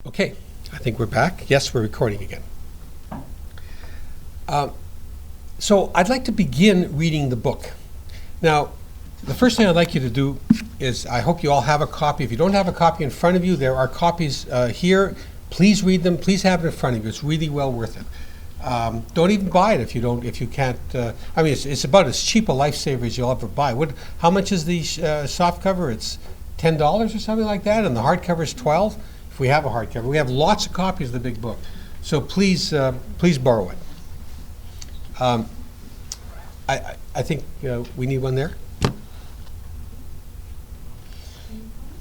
Okay, I think we're back. Yes, we're recording again. So I'd like to begin reading the book. Now, the first thing I'd like you to do is, I hope you all have a copy. If you don't have a copy in front of you, there are copies here. Please read them. Please have it in front of you. It's really well worth it. Don't even buy it if you can't. I mean, it's about as cheap a lifesaver as you'll ever buy. How much is the soft cover? It's $10 or something like that, and the hardcover is $12. We have a hardcover. We have lots of copies of the big book, so please borrow it. I think we need one there.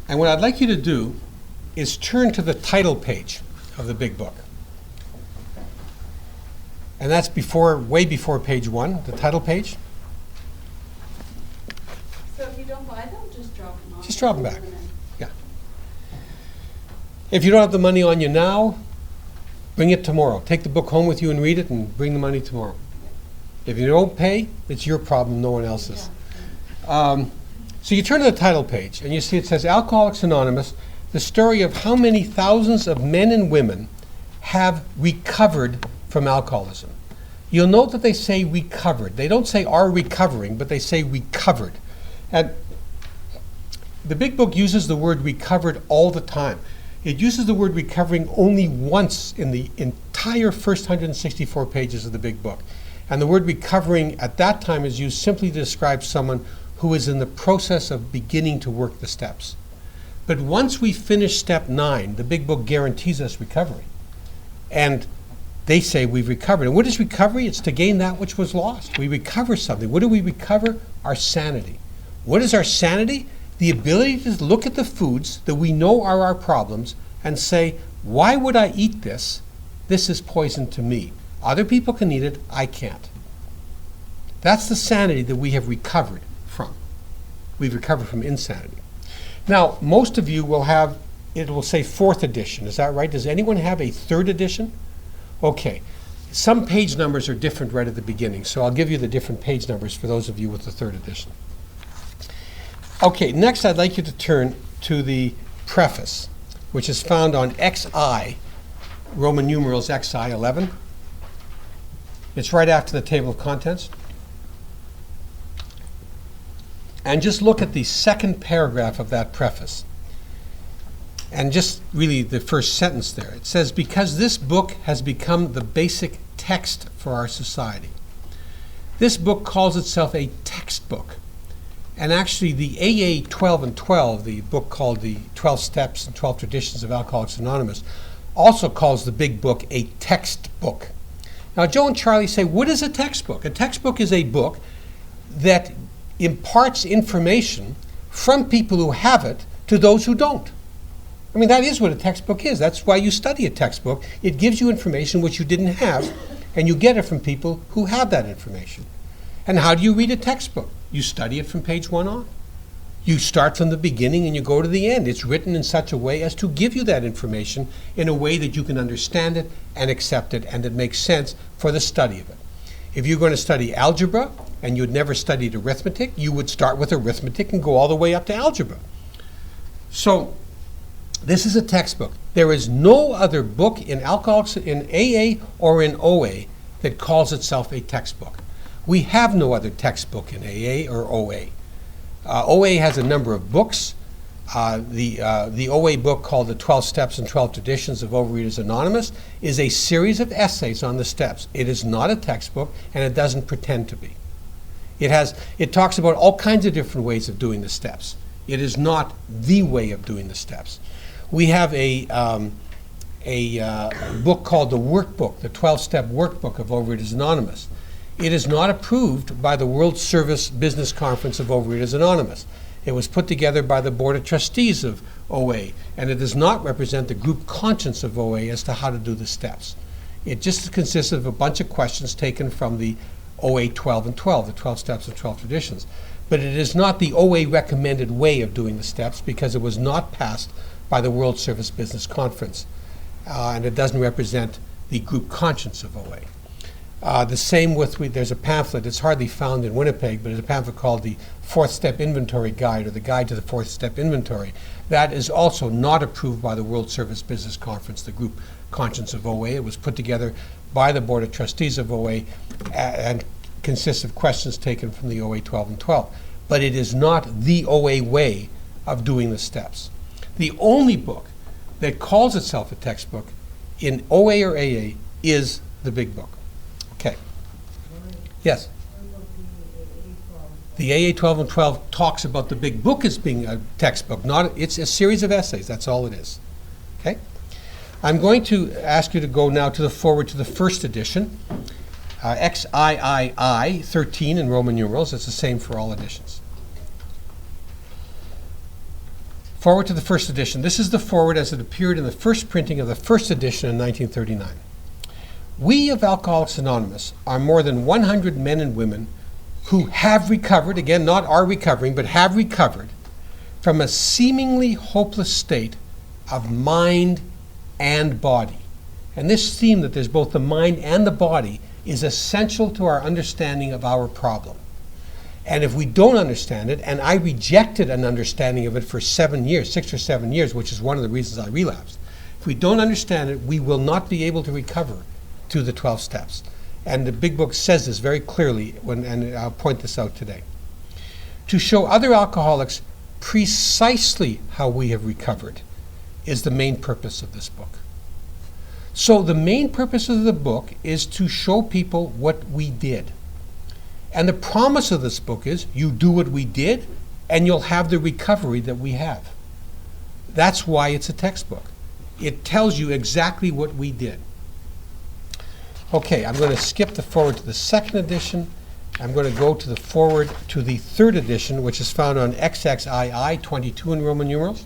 And what I'd like you to do is turn to the title page of the big book, and that's way before page 1, the title page. So if you don't buy them, just drop them off. Just drop them back. If you don't have the money on you now, bring it tomorrow. Take the book home with you and read it and bring the money tomorrow. If you don't pay, it's your problem, no one else's. So you turn to the title page and you see it says Alcoholics Anonymous, the story of how many thousands of men and women have recovered from alcoholism. You'll note that they say recovered. They don't say are recovering, but they say recovered. And the big book uses the word recovered all the time. It uses the word recovering only once in the entire first 164 pages of the big book. And the word recovering at that time is used simply to describe someone who is in the process of beginning to work the steps. But once we finish step 9, the big book guarantees us recovery. And they say we've recovered. And what is recovery? It's to gain that which was lost. We recover something. What do we recover? Our sanity. What is our sanity? The ability to look at the foods that we know are our problems and say, why would I eat this? This is poison to me. Other people can eat it, I can't. That's the sanity that we have recovered from. We've recovered from insanity. Now, most of you will have, it will say 4th edition, is that right? Does anyone have a 3rd edition? Okay. Some page numbers are different right at the beginning, so I'll give you the different page numbers for those of you with the 3rd edition. Okay, next I'd like you to turn to the preface, which is found on XI, Roman numerals XI 11. It's right after the table of contents. And just look at the second paragraph of that preface. And just really the first sentence there. It says, because this book has become the basic text for our society. This book calls itself a textbook. And actually, the AA 12 and 12, the book called the 12 Steps and 12 Traditions of Alcoholics Anonymous, also calls the big book a textbook. Now, Joe and Charlie say, what is a textbook? A textbook is a book that imparts information from people who have it to those who don't. I mean, that is what a textbook is. That's why you study a textbook. It gives you information which you didn't have, and you get it from people who have that information. And how do you read a textbook? You study it from page 1 on. You start from the beginning and you go to the end. It's written in such a way as to give you that information in a way that you can understand it and accept it and it makes sense for the study of it. If you're going to study algebra and you'd never studied arithmetic, you would start with arithmetic and go all the way up to algebra. So this is a textbook. There is no other book in Alcoholics, in AA or in OA that calls itself a textbook. We have no other textbook in AA or OA. OA has a number of books. The OA book called The 12 Steps and 12 Traditions of Overeaters Anonymous is a series of essays on the steps. It is not a textbook, and it doesn't pretend to be. It talks about all kinds of different ways of doing the steps. It is not the way of doing the steps. We have a book called the Workbook, the 12-Step Workbook of Overeaters Anonymous. It is not approved by the World Service Business Conference of Overeaters Anonymous. It was put together by the Board of Trustees of OA, and it does not represent the group conscience of OA as to how to do the steps. It just consists of a bunch of questions taken from the OA 12 and 12, the 12 Steps and 12 Traditions. But it is not the OA recommended way of doing the steps because it was not passed by the World Service Business Conference, and it doesn't represent the group conscience of OA. The same with, there's a pamphlet, it's hardly found in Winnipeg, but there's a pamphlet called the Fourth Step Inventory Guide, or the Guide to the Fourth Step Inventory. That is also not approved by the World Service Business Conference, the group conscience of OA. It was put together by the Board of Trustees of OA and consists of questions taken from the OA 12 and 12. But it is not the OA way of doing the steps. The only book that calls itself a textbook in OA or AA is the big book. Okay. Yes? The AA 12 and 12 talks about the big book as being a textbook. It's a series of essays. That's all it is. Okay? I'm going to ask you to go now to the forward to the first edition. XIII 13 in Roman numerals. It's the same for all editions. Forward to the first edition. This is the forward as it appeared in the first printing of the first edition in 1939. We of Alcoholics Anonymous are more than 100 men and women who have recovered, again, not are recovering, but have recovered from a seemingly hopeless state of mind and body. And this theme that there's both the mind and the body is essential to our understanding of our problem. And if we don't understand it, and I rejected an understanding of it for 7 years, 6 or 7 years, which is one of the reasons I relapsed. If we don't understand it, we will not be able to recover to the 12 steps. And the big book says this very clearly, and I'll point this out today. To show other alcoholics precisely how we have recovered is the main purpose of this book. So the main purpose of the book is to show people what we did. And the promise of this book is you do what we did and you'll have the recovery that we have. That's why it's a textbook. It tells you exactly what we did. Okay, I'm going to skip the forward to the second edition. I'm going to go to the forward to the third edition, which is found on XXII 22 in Roman numerals.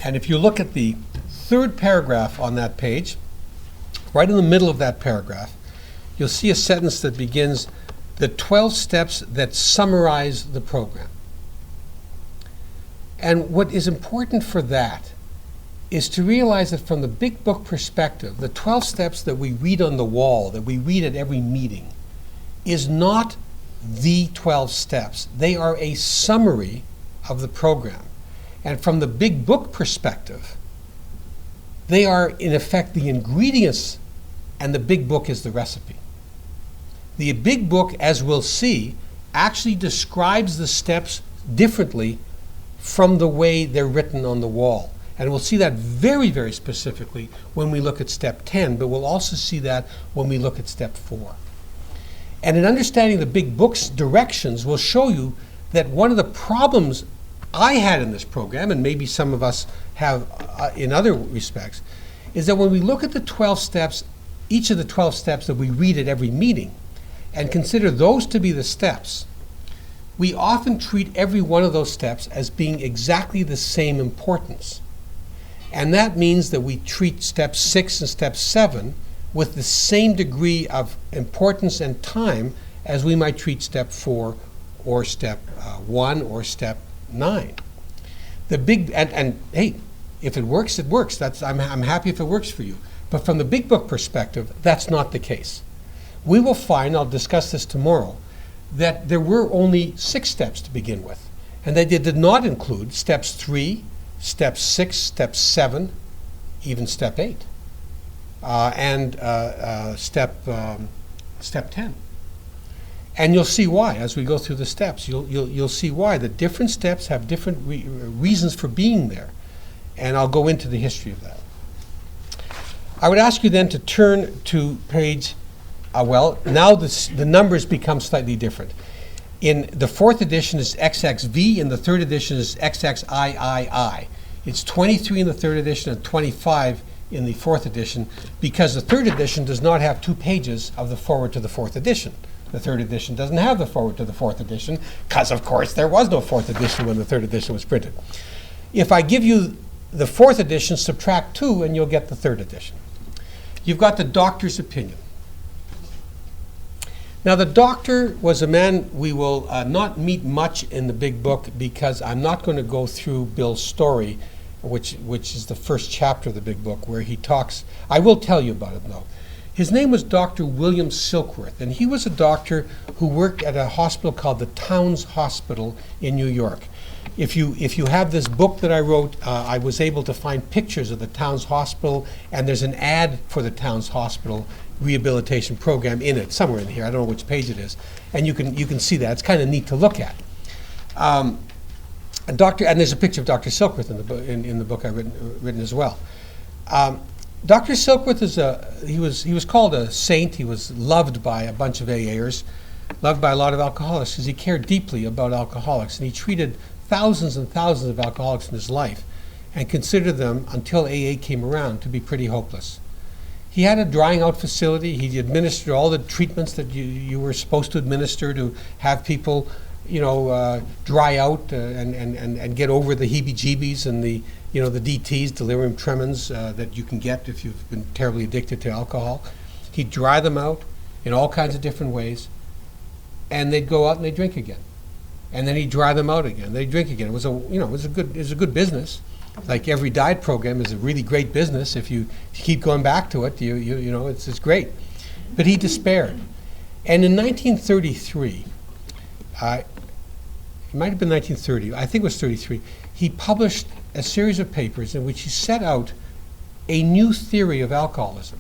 And if you look at the third paragraph on that page, right in the middle of that paragraph, you'll see a sentence that begins, the 12 steps that summarize the program. And what is important for that is to realize that from the big book perspective, the 12 steps that we read on the wall, that we read at every meeting, is not the 12 steps. They are a summary of the program. And from the big book perspective, they are in effect the ingredients, and the big book is the recipe. The big book, as we'll see, actually describes the steps differently from the way they're written on the wall. And we'll see that very, very specifically when we look at step 10, but we'll also see that when we look at step 4. And in understanding the big book's directions, we'll show you that one of the problems I had in this program, and maybe some of us have in other respects, is that when we look at the 12 steps, each of the 12 steps that we read at every meeting, and consider those to be the steps, we often treat every one of those steps as being exactly the same importance. And that means that we treat step 6 and step 7 with the same degree of importance and time as we might treat step 4 or step 1 or step 9. The big, and hey, if it works, it works. I'm happy if it works for you. But from the big book perspective, that's not the case. We will find, I'll discuss this tomorrow, that there were only 6 steps to begin with. And they did not include steps 3, step 6, step 7, even step 8, and step 10. And you'll see why as we go through the steps. You'll see why. The different steps have different reasons for being there. And I'll go into the history of that. I would ask you then to turn to page, now the numbers become slightly different. In the 4th edition is XXV, and the 3rd edition is XXIII. It's 23 in the 3rd edition and 25 in the 4th edition, because the 3rd edition does not have 2 pages of the forward to the 4th edition. The 3rd edition doesn't have the forward to the 4th edition, because of course there was no 4th edition when the 3rd edition was printed. If I give you the 4th edition, subtract 2 and you'll get the 3rd edition. You've got the doctor's opinion. Now the doctor was a man we will not meet much in the big book, because I'm not going to go through Bill's story which is the first chapter of the big book, where he talks. I will tell you about it, though. His name was Dr. William Silkworth, and he was a doctor who worked at a hospital called the Towns Hospital in New York. If you have this book that I wrote, I was able to find pictures of the Towns Hospital, and there's an ad for the Towns Hospital rehabilitation program in it, somewhere in here. I don't know which page it is, and you can see that. It's kind of neat to look at. And there's a picture of Dr. Silkworth in the book I've written as well. Dr. Silkworth he was called a saint. He was loved by a bunch of AAers, loved by a lot of alcoholics, because he cared deeply about alcoholics, and he treated thousands and thousands of alcoholics in his life and considered them, until AA came around, to be pretty hopeless. He had a drying out facility. He administered all the treatments that you were supposed to administer to have people, dry out and get over the heebie-jeebies and the DTs, delirium tremens, that you can get if you've been terribly addicted to alcohol. He'd dry them out in all kinds of different ways, and they'd go out and they'd drink again. And then he'd dry them out again. They'd drink again. It was a good business. Like every diet program is a really great business. If you keep going back to it, it's great. But he despaired. And in 1933, it might have been 1930, I think it was 33, he published a series of papers in which he set out a new theory of alcoholism.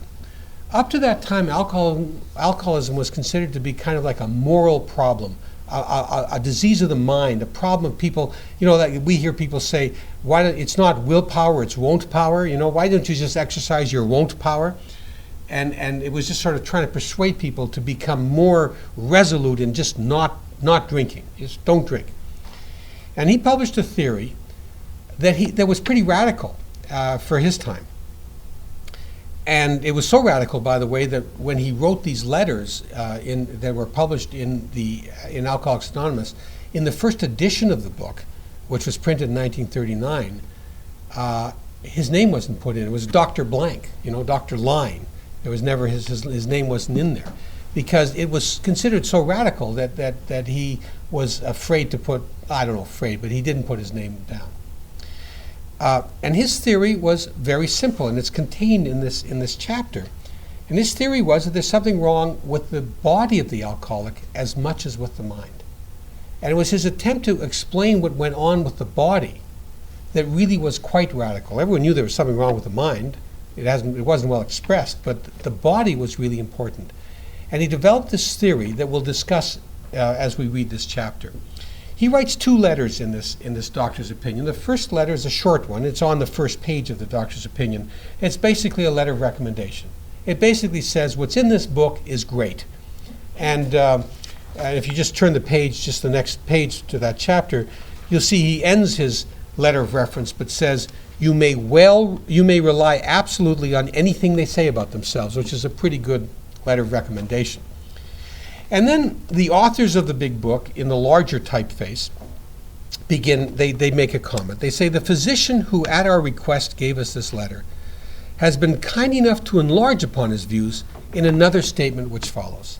Up to that time, alcoholism was considered to be kind of like a moral problem, a disease of the mind, a problem of people. That we hear people say, it's not willpower, it's won't power. Why don't you just exercise your won't power? And it was just sort of trying to persuade people to become more resolute in just not drinking. Just don't drink. And he published a theory that was pretty radical for his time. And it was so radical, by the way, that when he wrote these letters that were published in Alcoholics Anonymous, in the first edition of the book, which was printed in 1939, his name wasn't put in. It was Dr. Blank, Dr. Line. There was never his name wasn't in there, because it was considered so radical that he was afraid to put, I don't know, afraid, but he didn't put his name down. And his theory was very simple, and it's contained in this chapter. And his theory was that there's something wrong with the body of the alcoholic as much as with the mind. And it was his attempt to explain what went on with the body that really was quite radical. Everyone knew there was something wrong with the mind. It wasn't well expressed, but the body was really important. And he developed this theory that we'll discuss as we read this chapter. He writes two letters in this doctor's opinion. The first letter is a short one. It's on the first page of the doctor's opinion. It's basically a letter of recommendation. It basically says what's in this book is great. And if you just turn the page, just the next page to that chapter, you'll see he ends his letter of reference but says, you may rely absolutely on anything they say about themselves, which is a pretty good letter of recommendation. And then the authors of the big book, in the larger typeface, they make a comment. They say, the physician who at our request gave us this letter has been kind enough to enlarge upon his views in another statement which follows.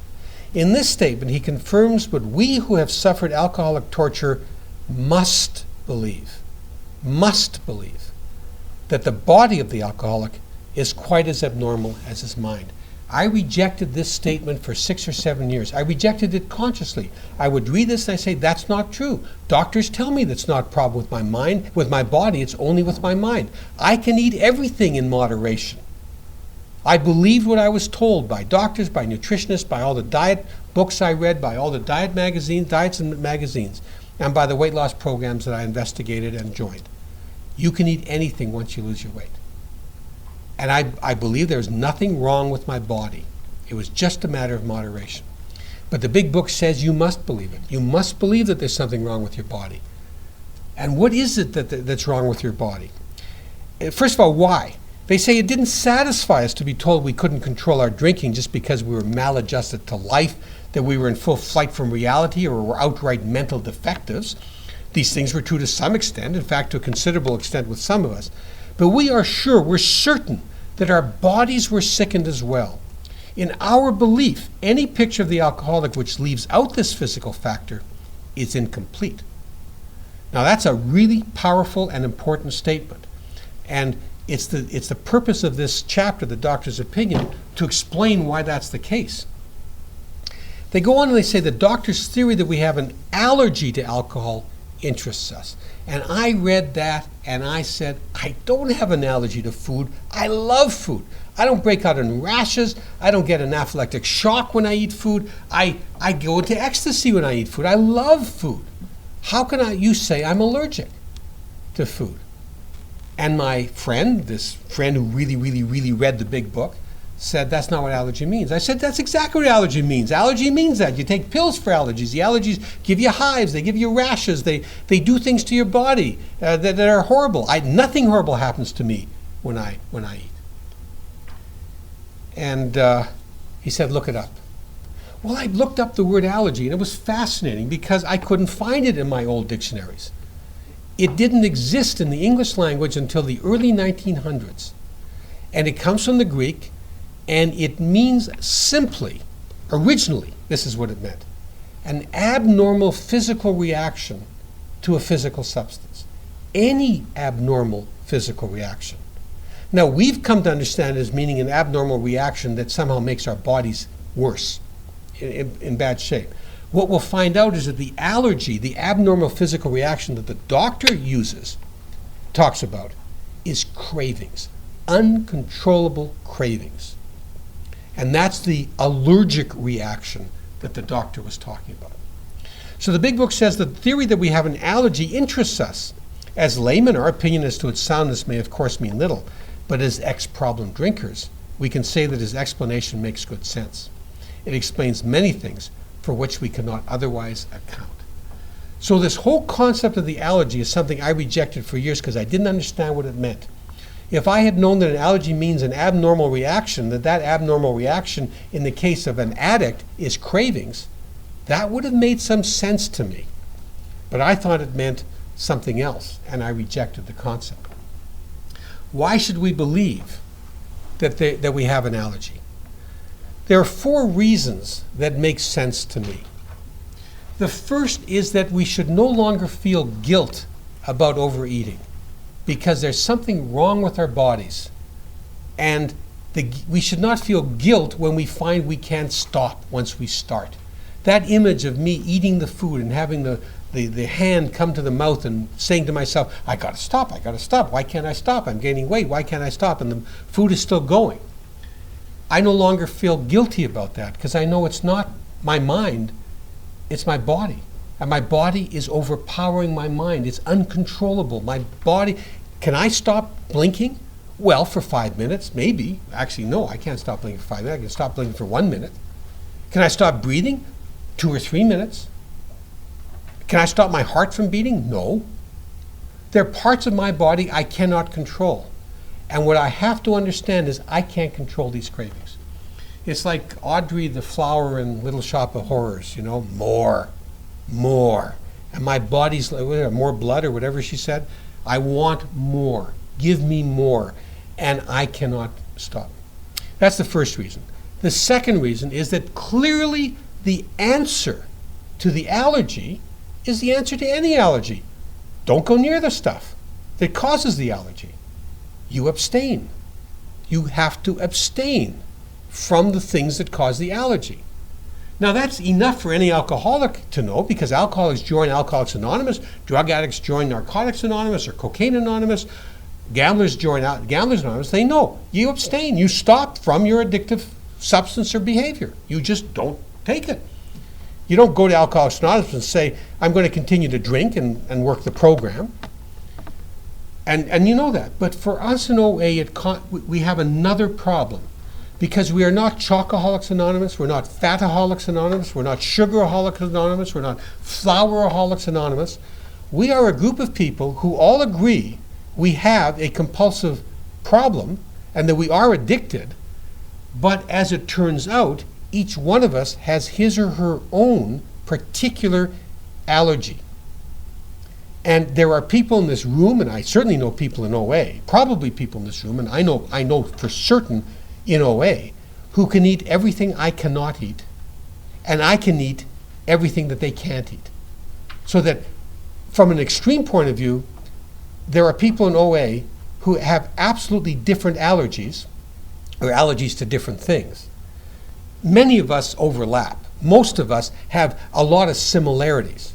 In this statement, he confirms what we who have suffered alcoholic torture must believe, that the body of the alcoholic is quite as abnormal as his mind. I rejected this statement for 6 or 7 years. I rejected it consciously. I would read this and I say, that's not true. Doctors tell me that's not a problem with my mind, with my body, it's only with my mind. I can eat everything in moderation. I believed what I was told by doctors, by nutritionists, by all the diet books I read, by all the diets and magazines, and by the weight loss programs that I investigated and joined. You can eat anything once you lose your weight. And I believe there's nothing wrong with my body. It was just a matter of moderation. But the big book says you must believe it. You must believe that there's something wrong with your body. And what is it that's wrong with your body? First of all, why? They say it didn't satisfy us to be told we couldn't control our drinking just because we were maladjusted to life, that we were in full flight from reality, or were outright mental defectives. These things were true to some extent, in fact, to a considerable extent with some of us. But we're certain that our bodies were sickened as well. In our belief, any picture of the alcoholic which leaves out this physical factor is incomplete. Now that's a really powerful and important statement. And it's the purpose of this chapter, the doctor's opinion, to explain why that's the case. They go on and they say the doctor's theory that we have an allergy to alcohol interests us. And I read that and I said, I don't have an allergy to food. I love food. I don't break out in rashes. I don't get an anaphylactic shock when I eat food. I go into ecstasy when I eat food. I love food. How can you say I'm allergic to food? And my friend, this friend who really, really, really read the big book, said that's not what allergy means. I said that's exactly what allergy means. Allergy means that. You take pills for allergies. The allergies give you hives. They give you rashes. They do things to your body that are horrible. Nothing horrible happens to me when I eat. And he said, look it up. Well, I looked up the word allergy, and it was fascinating because I couldn't find it in my old dictionaries. It didn't exist in the English language until the early 1900s. And it comes from the Greek, and it means simply, originally, this is what it meant, an abnormal physical reaction to a physical substance. Any abnormal physical reaction. Now, we've come to understand it as meaning an abnormal reaction that somehow makes our bodies worse, in bad shape. What we'll find out is that the allergy, the abnormal physical reaction that the doctor talks about, is cravings, uncontrollable cravings. And that's the allergic reaction that the doctor was talking about. So the big book says the theory that we have an allergy interests us. As laymen, our opinion as to its soundness may of course mean little, but as ex-problem drinkers, we can say that his explanation makes good sense. It explains many things for which we cannot otherwise account. So this whole concept of the allergy is something I rejected for years because I didn't understand what it meant. If I had known that an allergy means an abnormal reaction, that abnormal reaction in the case of an addict is cravings, that would have made some sense to me. But I thought it meant something else, and I rejected the concept. Why should we believe that we have an allergy? There are 4 reasons that make sense to me. The first is that we should no longer feel guilt about overeating because there's something wrong with our bodies. And we should not feel guilt when we find we can't stop once we start. That image of me eating the food and having the hand come to the mouth and saying to myself, I gotta stop. Why can't I stop? I'm gaining weight. Why can't I stop? And the food is still going. I no longer feel guilty about that because I know it's not my mind, it's my body. And my body is overpowering my mind. It's uncontrollable. My body, can I stop blinking? Well, for 5 minutes, maybe. Actually, no, I can't stop blinking for 5 minutes. I can stop blinking for 1 minute. Can I stop breathing? 2 or 3 minutes. Can I stop my heart from beating? No. There are parts of my body I cannot control. And what I have to understand is I can't control these cravings. It's like Audrey the flower in Little Shop of Horrors, more. And my body's like, more blood or whatever she said. I want more. Give me more. And I cannot stop. That's the first reason. The second reason is that clearly the answer to the allergy is the answer to any allergy. Don't go near the stuff that causes the allergy. You abstain. You have to abstain from the things that cause the allergy. Now that's enough for any alcoholic to know because alcoholics join Alcoholics Anonymous, drug addicts join Narcotics Anonymous or Cocaine Anonymous, gamblers join Gamblers Anonymous. They know. You abstain. You stop from your addictive substance or behavior. You just don't take it. You don't go to Alcoholics Anonymous and say, I'm going to continue to drink and work the program. And you know that. But for us in OA, we have another problem. Because we are not Chocoholics Anonymous, we're not Fataholics Anonymous, we're not Sugaraholics Anonymous, we're not Flouraholics Anonymous. We are a group of people who all agree we have a compulsive problem and that we are addicted. But as it turns out, each one of us has his or her own particular allergy. And there are people in this room, and I certainly know people in OA, probably people in this room, and I know for certain in OA, who can eat everything I cannot eat, and I can eat everything that they can't eat. So that from an extreme point of view, there are people in OA who have absolutely different allergies, or allergies to different things. Many of us overlap. Most of us have a lot of similarities.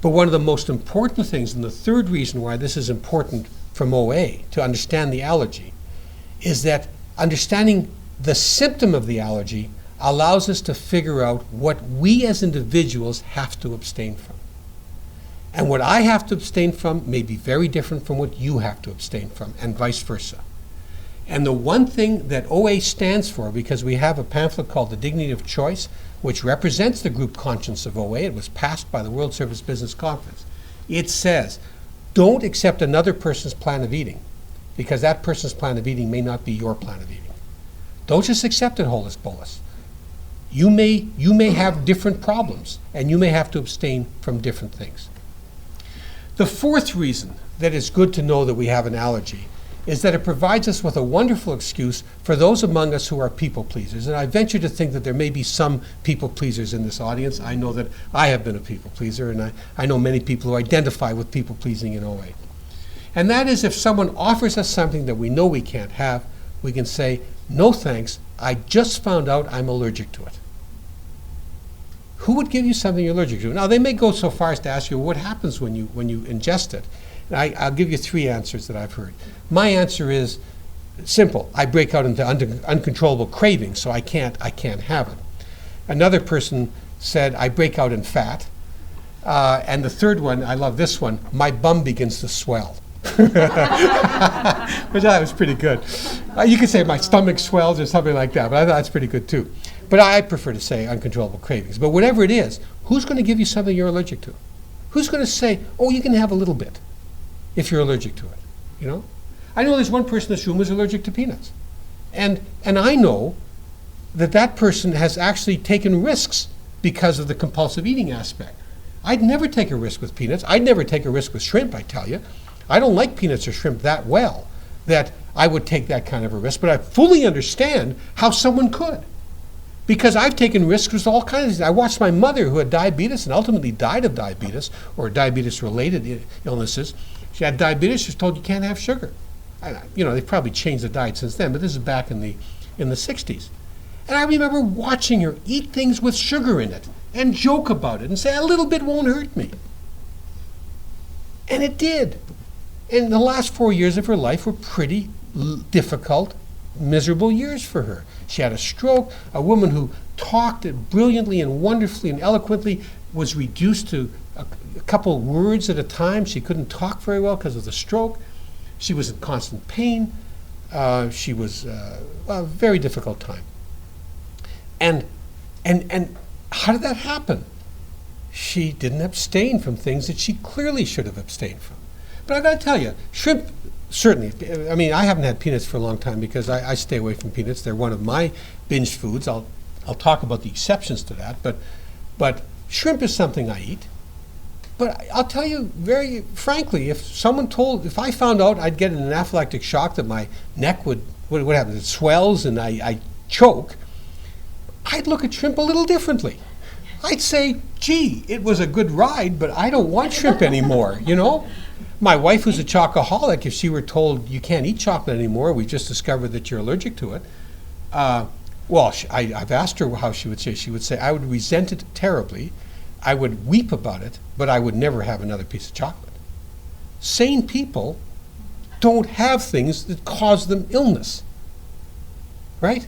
But one of the most important things, and the third reason why this is important from OA, to understand the allergy, is that understanding the symptom of the allergy allows us to figure out what we as individuals have to abstain from. And what I have to abstain from may be very different from what you have to abstain from, and vice versa. And the one thing that OA stands for, because we have a pamphlet called The Dignity of Choice, which represents the group conscience of OA, it was passed by the World Service Business Conference. It says, don't accept another person's plan of eating, because that person's plan of eating may not be your plan of eating. Don't just accept it holus bolus. You may have different problems, and you may have to abstain from different things. The fourth reason that it's good to know that we have an allergy is that it provides us with a wonderful excuse for those among us who are people pleasers. And I venture to think that there may be some people pleasers in this audience. I know that I have been a people pleaser, and I know many people who identify with people pleasing in OA. And that is, if someone offers us something that we know we can't have, we can say, no thanks, I just found out I'm allergic to it. Who would give you something you're allergic to? Now, they may go so far as to ask you, what happens when you ingest it? And I'll give you three answers that I've heard. My answer is simple. I break out into uncontrollable cravings, so I can't have it. Another person said, I break out in fat. And the third one, I love this one, my bum begins to swell. Which I thought was pretty good. You could say my stomach swells or something like that, but I thought that's pretty good too. But I prefer to say uncontrollable cravings. But whatever it is, who's going to give you something you're allergic to? Who's going to say, oh, you can have a little bit if you're allergic to it, you know? I know there's one person in this room who's allergic to peanuts. And I know that person has actually taken risks because of the compulsive eating aspect. I'd never take a risk with peanuts. I'd never take a risk with shrimp, I tell you. I don't like peanuts or shrimp that well that I would take that kind of a risk, but I fully understand how someone could. Because I've taken risks with all kinds of things. I watched my mother, who had diabetes and ultimately died of diabetes or diabetes-related illnesses. She had diabetes. She was told you can't have sugar. They've probably changed the diet since then, but this is back in the 60s. And I remember watching her eat things with sugar in it and joke about it and say, a little bit won't hurt me. And it did. And the last 4 years of her life were pretty difficult, miserable years for her. She had a stroke. A woman who talked brilliantly and wonderfully and eloquently was reduced to a couple words at a time. She couldn't talk very well because of the stroke. She was in constant pain. She was a very difficult time. And how did that happen? She didn't abstain from things that she clearly should have abstained from. But I've got to tell you, shrimp, certainly, I mean, I haven't had peanuts for a long time because I stay away from peanuts. They're one of my binge foods. I'll talk about the exceptions to that, but shrimp is something I eat. But I'll tell you very frankly, if I found out I'd get an anaphylactic shock, that my neck what happens? It swells and I choke, I'd look at shrimp a little differently. I'd say, gee, it was a good ride, but I don't want shrimp anymore, you know? My wife, who's a chocoholic, if she were told you can't eat chocolate anymore, we just discovered that you're allergic to it, I've asked her how she would say. She would say, I would resent it terribly. I would weep about it, but I would never have another piece of chocolate. Sane people don't have things that cause them illness, right?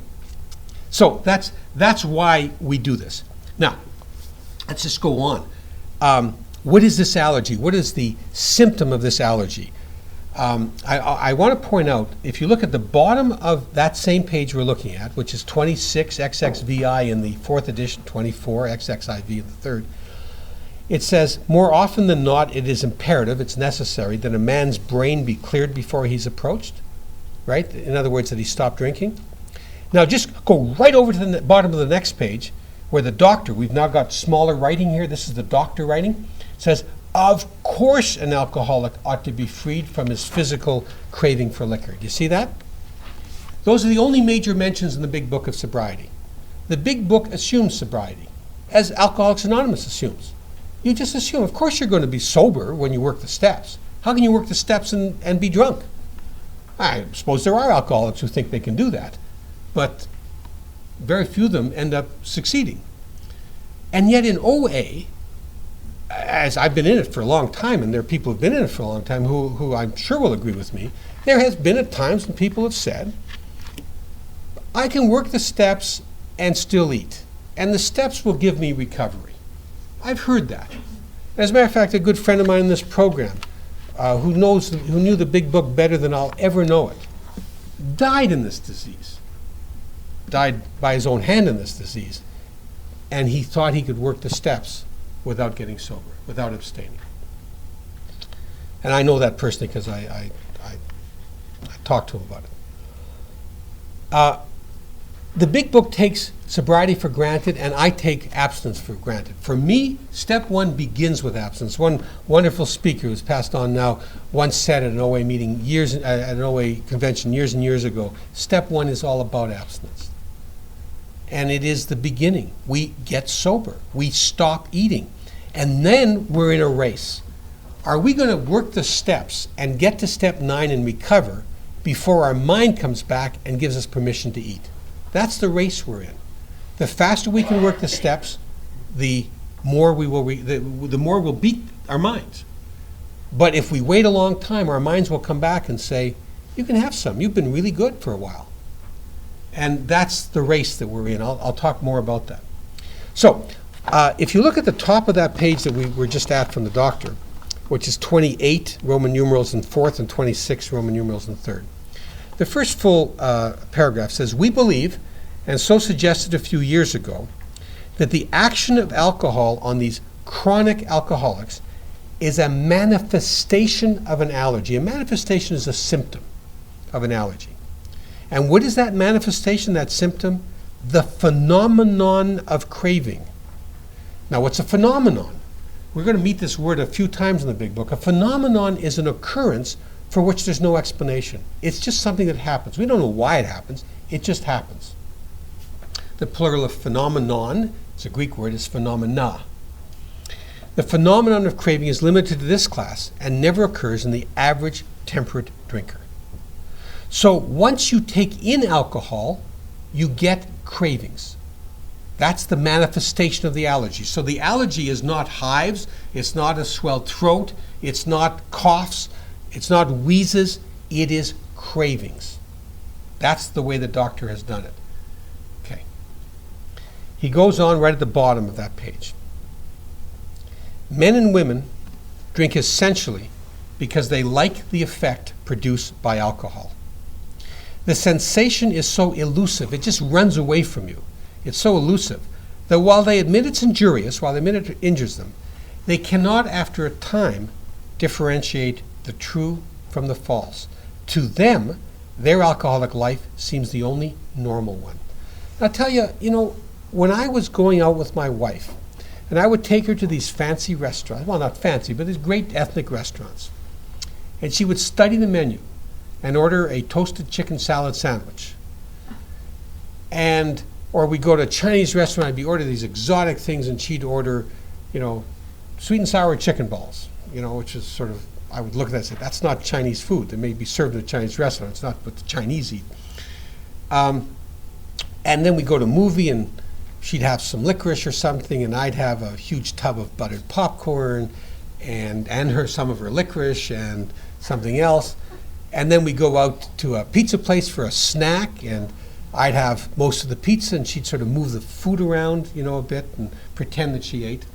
So that's why we do this. Now, let's just go on. What is this allergy? What is the symptom of this allergy? I want to point out, if you look at the bottom of that same page we're looking at, which is 26 XXVI in the 4th edition, 24 XXIV in the 3rd, it says, more often than not, it is imperative, it's necessary, that a man's brain be cleared before he's approached, right? In other words, that he stop drinking. Now just go right over to the bottom of the next page, where the doctor, we've now got smaller writing here, this is the doctor writing, says, of course an alcoholic ought to be freed from his physical craving for liquor. Do you see that? Those are the only major mentions in the big book of sobriety. The big book assumes sobriety, as Alcoholics Anonymous assumes. You just assume, of course you're going to be sober when you work the steps. How can you work the steps and be drunk? I suppose there are alcoholics who think they can do that, but very few of them end up succeeding. And yet in OA, as I've been in it for a long time, and there are people who've been in it for a long time who I'm sure will agree with me, there has been at times when people have said, I can work the steps and still eat, and the steps will give me recovery. I've heard that. As a matter of fact, a good friend of mine in this program, who knew the big book better than I'll ever know it, died in this disease. Died by his own hand in this disease. And he thought he could work the steps without getting sober, without abstaining. And I know that personally because I talked to him about it. The big book takes sobriety for granted, and I take abstinence for granted. For me, step one begins with abstinence. One wonderful speaker who's passed on now once said at an OA meeting at an OA convention years and years ago, step one is all about abstinence. And it is the beginning. We get sober. We stop eating. And then we're in a race. Are we going to work the steps and get to step 9 and recover before our mind comes back and gives us permission to eat? That's the race we're in. The faster we can work the steps, the more we will the more we'll beat our minds. But if we wait a long time, our minds will come back and say, you can have some. You've been really good for a while. And that's the race that we're in. I'll talk more about that. So if you look at the top of that page that we were just at from the doctor, which is 28 Roman numerals in fourth and 26 Roman numerals in third. The first full paragraph says, we believe, and so suggested a few years ago, that the action of alcohol on these chronic alcoholics is a manifestation of an allergy. A manifestation is a symptom of an allergy. And what is that manifestation, that symptom? The phenomenon of craving. Now, what's a phenomenon? We're going to meet this word a few times in the big book. A phenomenon is an occurrence for which there's no explanation. It's just something that happens. We don't know why it happens. It just happens. The plural of phenomenon, it's a Greek word, is phenomena. The phenomenon of craving is limited to this class and never occurs in the average temperate drinker. So once you take in alcohol, you get cravings. That's the manifestation of the allergy. So the allergy is not hives, it's not a swelled throat, it's not coughs, it's not wheezes, it is cravings. That's the way the doctor has done it. Okay. He goes on right at the bottom of that page. Men and women drink essentially because they like the effect produced by alcohol. The sensation is so elusive, it just runs away from you. It's so elusive that while they admit it's injurious, while they admit it injures them, they cannot, after a time, differentiate the true from the false. To them, their alcoholic life seems the only normal one. I'll tell you, when I was going out with my wife, and I would take her to these fancy restaurants, well, not fancy, but these great ethnic restaurants, and she would study the menu and order a toasted chicken salad sandwich. Or we go to a Chinese restaurant, I'd be ordering these exotic things, and she'd order, sweet and sour chicken balls, which is sort of, I would look at that and say, that's not Chinese food. That may be served in a Chinese restaurant. It's not what the Chinese eat. And then we go to a movie, and she'd have some licorice or something, and I'd have a huge tub of buttered popcorn, and some of her licorice and something else. And then we go out to a pizza place for a snack, and I'd have most of the pizza, and she'd sort of move the food around, a bit and pretend that she ate.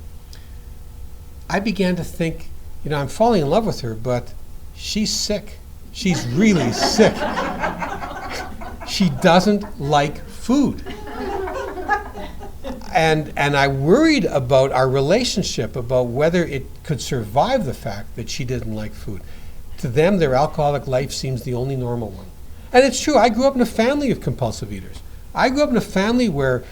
I began to think, I'm falling in love with her, but she's sick. She's really sick. She doesn't like food. And I worried about our relationship, about whether it could survive the fact that she didn't like food. To them, their alcoholic life seems the only normal one. And it's true, I grew up in a family of compulsive eaters. I grew up in a family where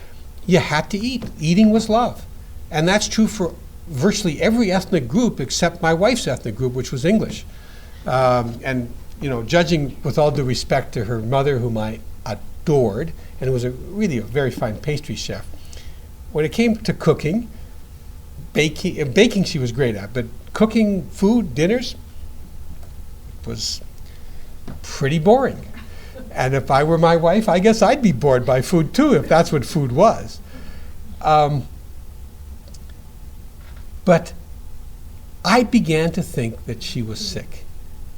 you had to eat. Eating was love. And that's true for virtually every ethnic group except my wife's ethnic group, which was English. Judging with all due respect to her mother, whom I adored, and was really a very fine pastry chef, when it came to cooking, baking she was great at, but cooking food, dinners, was pretty boring. And if I were my wife, I guess I'd be bored by food too, if that's what food was. But I began to think that she was sick.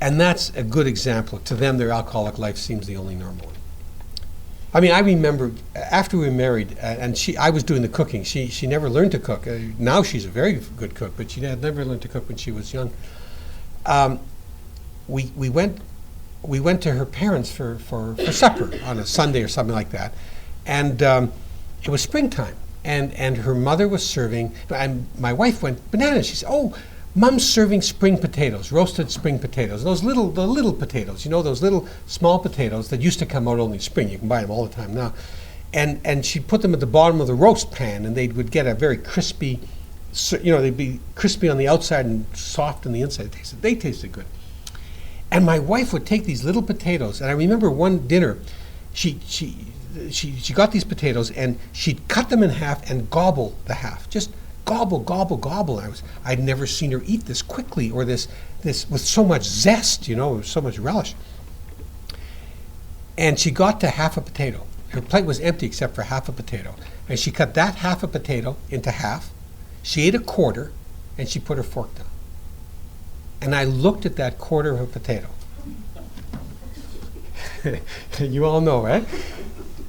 And that's a good example. To them, their alcoholic life seems the only normal one. I mean, I remember after we were married, and I was doing the cooking. She never learned to cook. Now she's a very good cook, but she had never learned to cook when she was young. We went to her parents for supper on a Sunday or something like that, and it was springtime, and her mother was serving, and my wife went bananas. She said, "Oh, Mom's serving spring potatoes, roasted spring potatoes. The little potatoes, those little small potatoes that used to come out only in spring. You can buy them all the time now." And she put them at the bottom of the roast pan, and they would get a very crispy, they'd be crispy on the outside and soft on the inside. They tasted good. And my wife would take these little potatoes, and I remember one dinner, she got these potatoes and she'd cut them in half and gobble the half, just gobble, gobble, gobble. I'd never seen her eat this quickly or this with so much zest, so much relish. And she got to half a potato. Her plate was empty except for half a potato. And she cut that half a potato into half. She ate a quarter, and she put her fork down. And I looked at that quarter of a potato. You all know, right?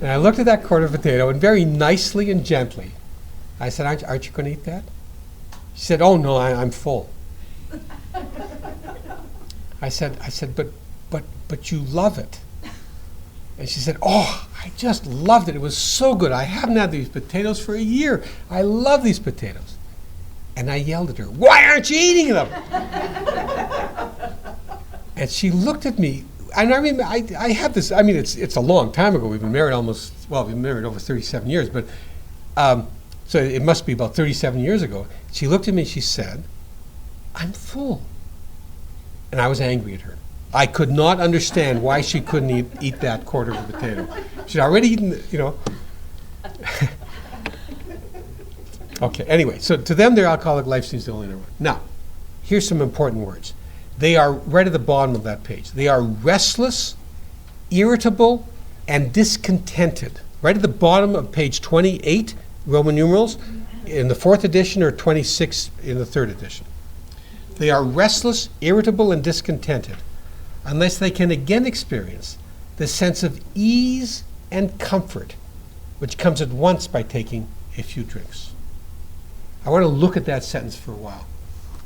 And I looked at that quarter of a potato, and very nicely and gently, I said, aren't you going to eat that? She said, "Oh, no, I'm full." I said, but you love it. And she said, "Oh, I just loved it. It was so good. I haven't had these potatoes for a year. I love these potatoes." And I yelled at her, "Why aren't you eating them?" And she looked at me, and I remember, I have this, I mean, it's a long time ago. We've been married we've been married over 37 years, but, so it must be about 37 years ago. She looked at me and she said, "I'm full." And I was angry at her. I could not understand why she couldn't eat that quarter of a potato. She'd already eaten, Okay, anyway, so to them, their alcoholic life seems the only normal. Now, here's some important words. They are right at the bottom of that page. They are restless, irritable, and discontented. Right at the bottom of page 28, Roman numerals, in the 4th edition, or 26 in the 3rd edition. They are restless, irritable, and discontented, unless they can again experience the sense of ease and comfort, which comes at once by taking a few drinks. I want to look at that sentence for a while.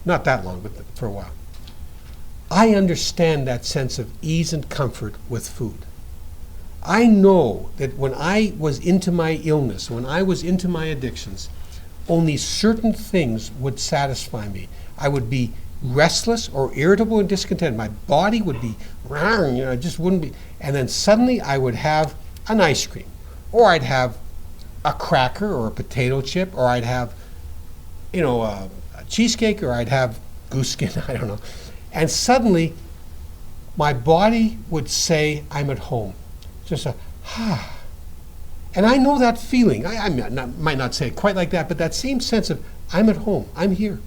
Not that long, but for a while. I understand that sense of ease and comfort with food. I know that when I was into my illness, when I was into my addictions, only certain things would satisfy me. I would be restless or irritable and discontent. My body would be, just wouldn't be. And then suddenly I would have an ice cream, or I'd have a cracker or a potato chip, or I'd have a cheesecake, or I'd have goose skin, I don't know. And suddenly, my body would say, "I'm at home." Just And I know that feeling. I might not say it quite like that, but that same sense of, "I'm at home, I'm here."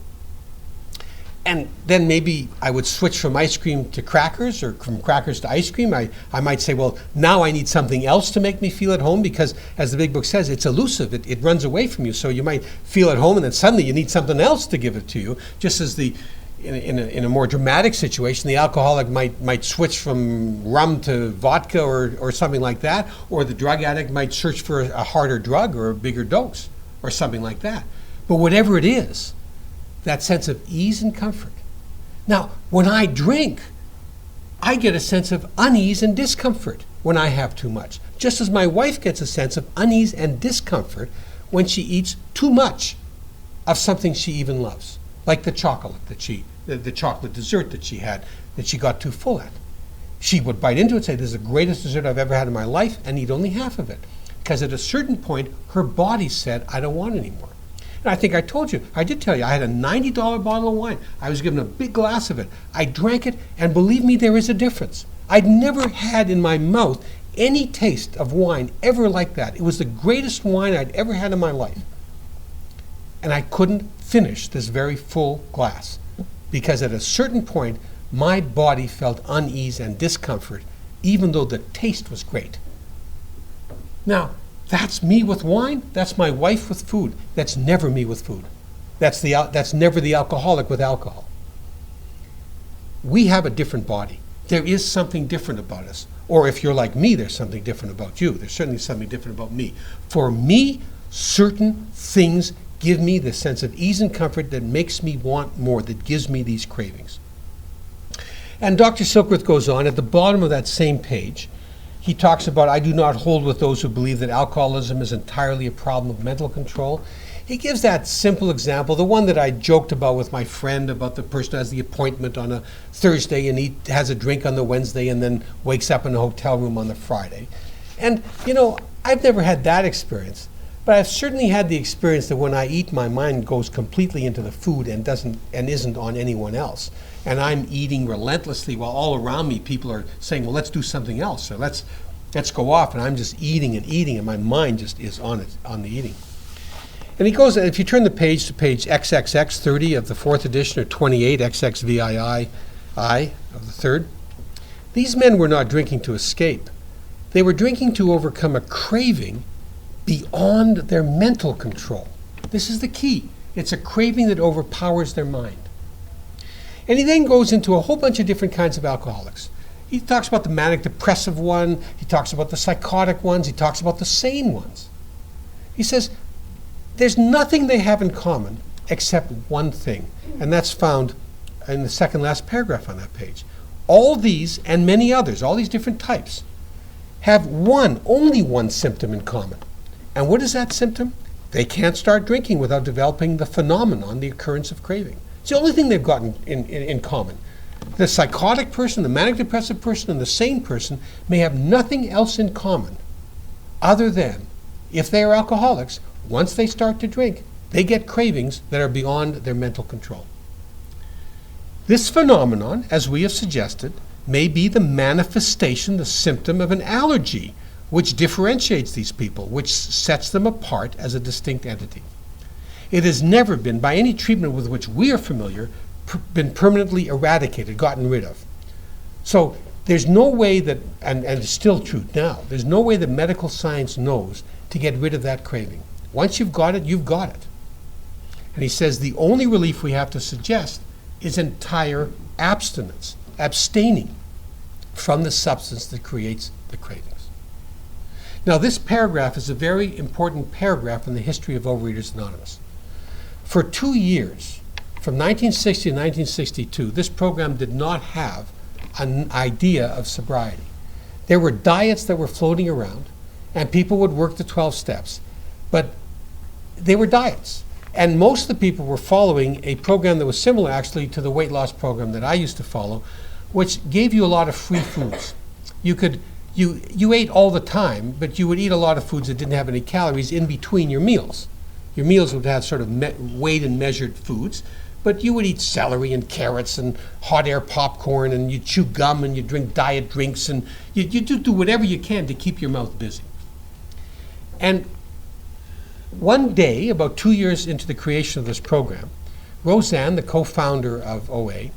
And then maybe I would switch from ice cream to crackers, or from crackers to ice cream. I might say, well, now I need something else to make me feel at home, because as the big book says, it's elusive. It runs away from you. So you might feel at home, and then suddenly you need something else to give it to you. Just as in a more dramatic situation, the alcoholic might switch from rum to vodka or something like that, or the drug addict might search for a harder drug or a bigger dose or something like that. But whatever it is, that sense of ease and comfort. Now, when I drink, I get a sense of unease and discomfort when I have too much, just as my wife gets a sense of unease and discomfort when she eats too much of something she even loves, like the chocolate the chocolate dessert that she had, that she got too full at. She would bite into it and say, "This is the greatest dessert I've ever had in my life," and eat only half of it, because at a certain point, her body said, "I don't want any more." And I think I did tell you, I had a $90 bottle of wine. I was given a big glass of it. I drank it, and believe me, there is a difference. I'd never had in my mouth any taste of wine ever like that. It was the greatest wine I'd ever had in my life. And I couldn't finish this very full glass, because at a certain point, my body felt unease and discomfort, even though the taste was great. Now, that's me with wine. That's my wife with food. That's never me with food. That's never the alcoholic with alcohol. We have a different body. There is something different about us. Or if you're like me, there's something different about you. There's certainly something different about me. For me, certain things give me the sense of ease and comfort that makes me want more, that gives me these cravings. And Dr. Silkworth goes on, at the bottom of that same page, he talks about, I do not hold with those who believe that alcoholism is entirely a problem of mental control. He gives that simple example, the one that I joked about with my friend, about the person who has the appointment on a Thursday and he has a drink on the Wednesday and then wakes up in a hotel room on the Friday. And, I've never had that experience, but I've certainly had the experience that when I eat, my mind goes completely into the food and isn't on anyone else. And I'm eating relentlessly while all around me people are saying, well, let's do something else, or let's go off, and I'm just eating and my mind just is on the eating. And he goes, if you turn the page to page XXX 30 of the 4th edition, or 28 XXVII of the 3rd, these men were not drinking to escape. They were drinking to overcome a craving beyond their mental control. This is the key. It's a craving that overpowers their mind. And he then goes into a whole bunch of different kinds of alcoholics. He talks about the manic depressive one, he talks about the psychotic ones, he talks about the sane ones. He says, there's nothing they have in common except one thing, and that's found in the second last paragraph on that page. All these and many others, all these different types, have only one symptom in common. And what is that symptom? They can't start drinking without developing the phenomenon, the occurrence of craving. It's the only thing they've got in common. The psychotic person, the manic depressive person, and the sane person may have nothing else in common other than, if they are alcoholics, once they start to drink, they get cravings that are beyond their mental control. This phenomenon, as we have suggested, may be the manifestation, the symptom of an allergy, which differentiates these people, which sets them apart as a distinct entity. It has never been, by any treatment with which we are familiar, been permanently eradicated, gotten rid of. So there's no way that, and it's still true now, there's no way that medical science knows to get rid of that craving. Once you've got it, you've got it. And he says the only relief we have to suggest is entire abstinence, abstaining from the substance that creates the cravings. Now, this paragraph is a very important paragraph in the history of Overeaters Anonymous. For 2 years, from 1960 to 1962, this program did not have an idea of sobriety. There were diets that were floating around, and people would work the 12 steps, but they were diets. And most of the people were following a program that was similar, actually, to the weight loss program that I used to follow, which gave you a lot of free foods. You ate all the time, but you would eat a lot of foods that didn't have any calories in between your meals. Your meals would have sort of weighed and measured foods, but you would eat celery and carrots and hot air popcorn, and you chew gum and you drink diet drinks, and you do whatever you can to keep your mouth busy. And one day, about 2 years into the creation of this program, Roseanne, the co-founder of OA,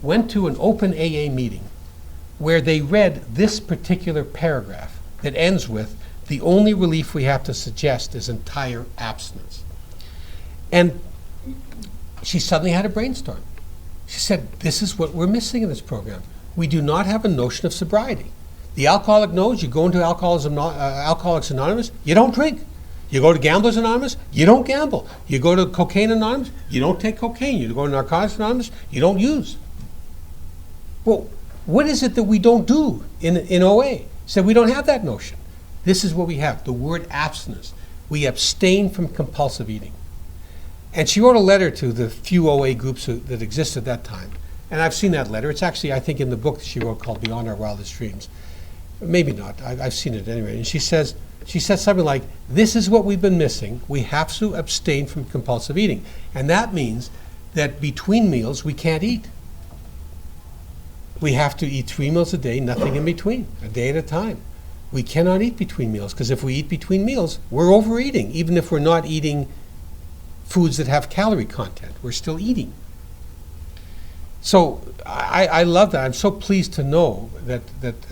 went to an open AA meeting where they read this particular paragraph that ends with, the only relief we have to suggest is entire abstinence. And she suddenly had a brainstorm. She said, this is what we're missing in this program. We do not have a notion of sobriety. The alcoholic knows you go into Alcoholics Anonymous, you don't drink. You go to Gamblers Anonymous, you don't gamble. You go to Cocaine Anonymous, you don't take cocaine. You go to Narcotics Anonymous, you don't use. Well, what is it that we don't do in OA? So we don't have that notion. This is what we have, the word abstinence. We abstain from compulsive eating. And she wrote a letter to the few OA groups that existed at that time. And I've seen that letter. It's actually, I think, in the book that she wrote called Beyond Our Wildest Dreams. Maybe not. I've seen it anyway. And she says something like, this is what we've been missing. We have to abstain from compulsive eating. And that means that between meals, we can't eat. We have to eat 3 meals a day, nothing in between, a day at a time. We cannot eat between meals, because if we eat between meals, we're overeating, even if we're not eating foods that have calorie content. We're still eating. So I love that. I'm so pleased to know that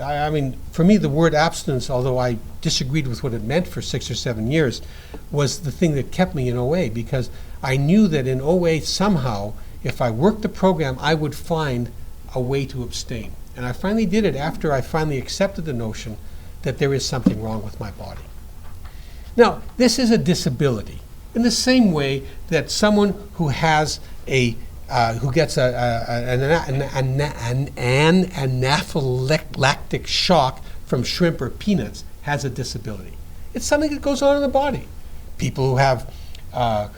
I mean, for me, the word abstinence, although I disagreed with what it meant for 6 or 7 years, was the thing that kept me in OA, because I knew that in OA somehow, if I worked the program, I would find a way to abstain. And I finally did it after I finally accepted the notion that there is something wrong with my body. Now, this is a disability, in the same way that someone who has who gets an anaphylactic shock from shrimp or peanuts has a disability. It's something that goes on in the body. People who have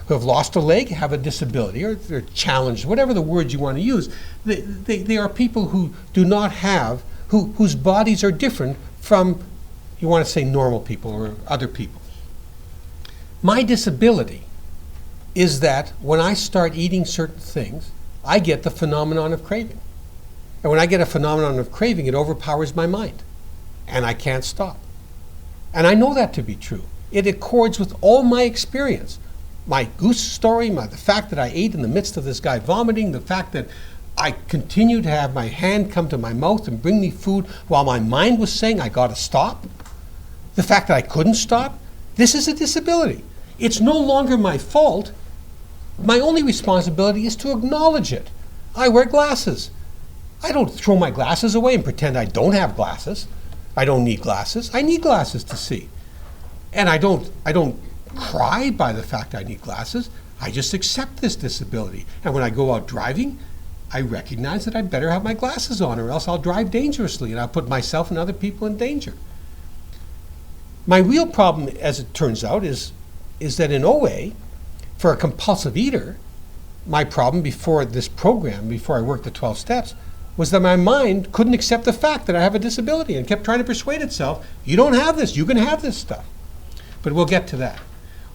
lost a leg have a disability, or they're challenged, whatever the words you want to use. They are people who do not have, whose bodies are different from, you want to say, normal people or other people. My disability is that when I start eating certain things, I get the phenomenon of craving. And when I get a phenomenon of craving, it overpowers my mind, and I can't stop. And I know that to be true. It accords with all my experience. My goose story, the fact that I ate in the midst of this guy vomiting, the fact that I continued to have my hand come to my mouth and bring me food while my mind was saying I got to stop, the fact that I couldn't stop. This is a disability. It's no longer my fault. My only responsibility is to acknowledge it. I wear glasses. I don't throw my glasses away and pretend I don't have glasses. I don't need glasses. I need glasses to see. And I don't cry by the fact I need glasses. I just accept this disability. And when I go out driving, I recognize that I better have my glasses on, or else I'll drive dangerously and I'll put myself and other people in danger. My real problem, as it turns out, is that in OA, for a compulsive eater, my problem before this program, before I worked the 12 steps, was that my mind couldn't accept the fact that I have a disability and kept trying to persuade itself, you don't have this, you can have this stuff. But we'll get to that.